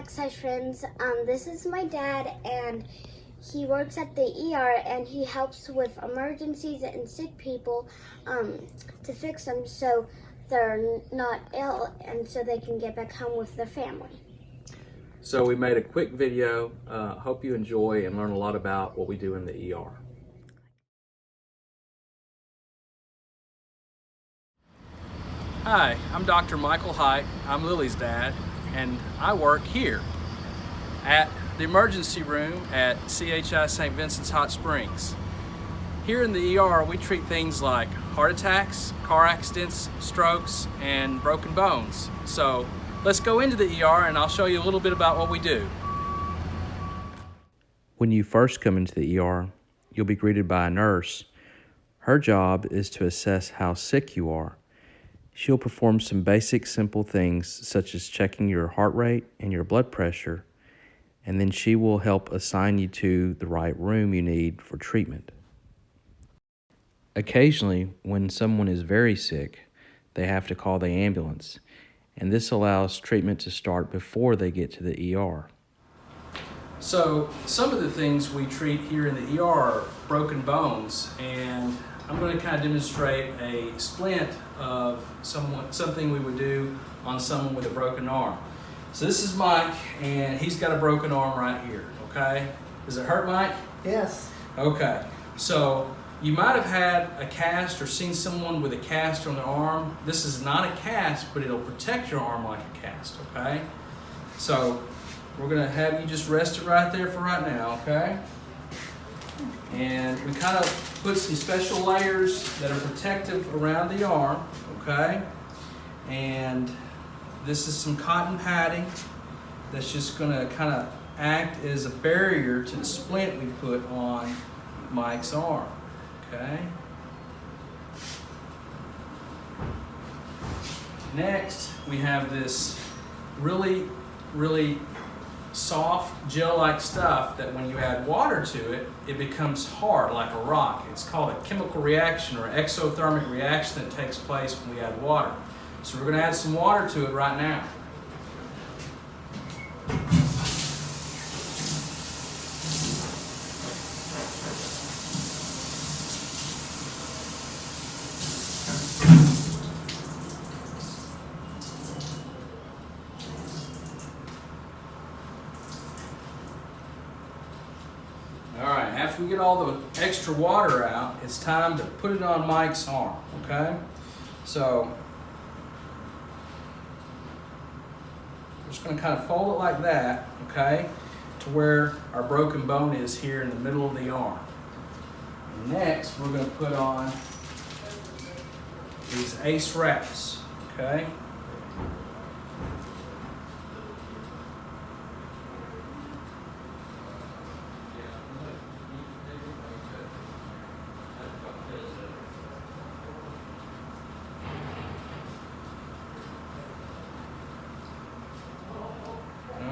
Mike Slash Friends. This is my dad, and he works at the ER, and he helps with emergencies and sick people to fix them so they're not ill and so they can get back home with their family. So we made a quick video. Hope you enjoy and learn a lot about what we do in the ER. Hi, I'm Dr. Michael Height. I'm Lily's dad, and I work here at the emergency room at CHI St. Vincent's Hot Springs. Here in the ER, we treat things like heart attacks, car accidents, strokes, and broken bones. So let's go into the ER and I'll show you a little bit about what we do. When you first come into the ER, you'll be greeted by a nurse. Her job is to assess how sick you are. She'll perform some basic, simple things such as checking your heart rate and your blood pressure, and then she will help assign you to the right room you need for treatment. Occasionally, when someone is very sick, they have to call the ambulance, and this allows treatment to start before they get to the ER. So, some of the things we treat here in the ER are broken bones, and I'm going to kind of demonstrate a splint of something we would do on someone with a broken arm. So this is Mike, and he's got a broken arm right here, okay? Does it hurt, Mike? Yes. Okay, so you might have had a cast or seen someone with a cast on their arm. This is not a cast, but it'll protect your arm like a cast, okay? So we're gonna have you just rest it right there for right now, okay? And we kind of put some special layers that are protective around the arm, okay? And this is some cotton padding that's just gonna kind of act as a barrier to the splint we put on Mike's arm, okay? Next, we have this really soft gel-like stuff that when you add water to it, it becomes hard like a rock. It's called a chemical reaction or exothermic reaction that takes place when we add water. So we're going to add some water to it right now. Alright, after we get all the extra water out, it's time to put it on Mike's arm, okay? So, we're just going to kind of fold it like that, okay, to where our broken bone is here in the middle of the arm. And next, we're going to put on these ACE wraps, okay?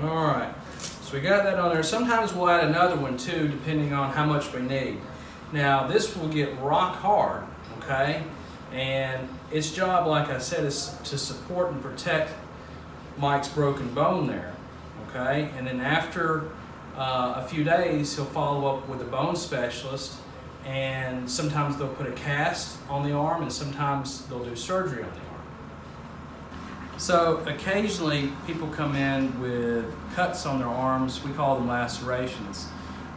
Alright, so we got that on there. Sometimes we'll add another one too, depending on how much we need. Now this will get rock hard, okay? And its job, like I said, is to support and protect Mike's broken bone there, okay? And then after a few days, he'll follow up with a bone specialist, and sometimes they'll put a cast on the arm, and sometimes they'll do surgery on the arm. So occasionally people come in with cuts on their arms. We call them lacerations.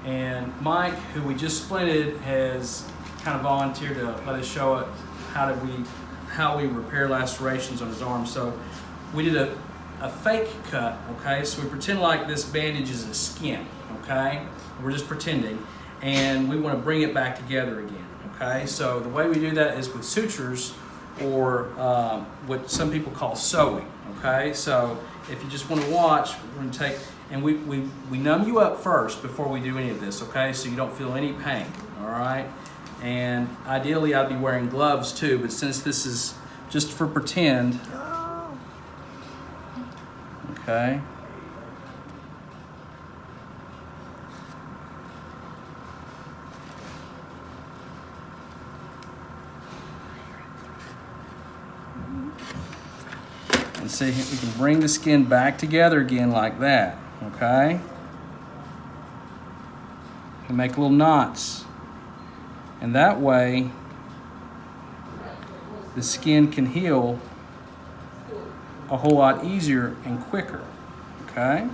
And Mike, who we just splinted, has kind of volunteered to let us show it how we repair lacerations on his arm. So we did a fake cut, okay? So we pretend like this bandage is a skin, okay? We're just pretending. And we want to bring it back together again, okay? So the way we do that is with sutures, or what some people call sewing, okay? So if you just want to watch, we're going to take, and we numb you up first before we do any of this, okay? So you don't feel any pain, all right? And ideally I'd be wearing gloves too, but since this is just for pretend, okay? And see, we can bring the skin back together again like that, okay? And make little knots. And that way, the skin can heal a whole lot easier and quicker, okay?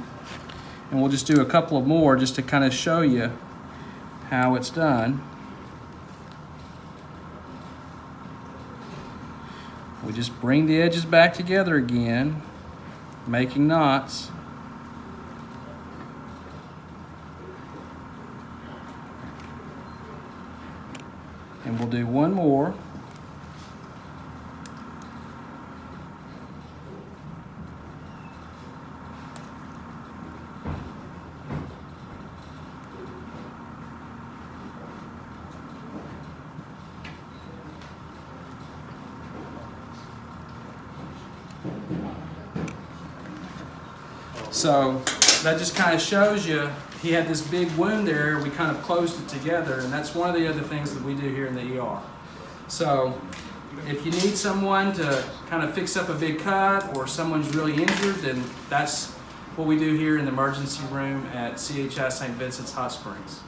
And we'll just do a couple of more just to kind of show you how it's done. We just bring the edges back together again, making knots. And we'll do one more. So that just kind of shows you he had this big wound there. We kind of closed it together, and that's one of the other things that we do here in the ER. So if you need someone to kind of fix up a big cut or someone's really injured, then that's what we do here in the emergency room at CHI St. Vincent's Hot Springs.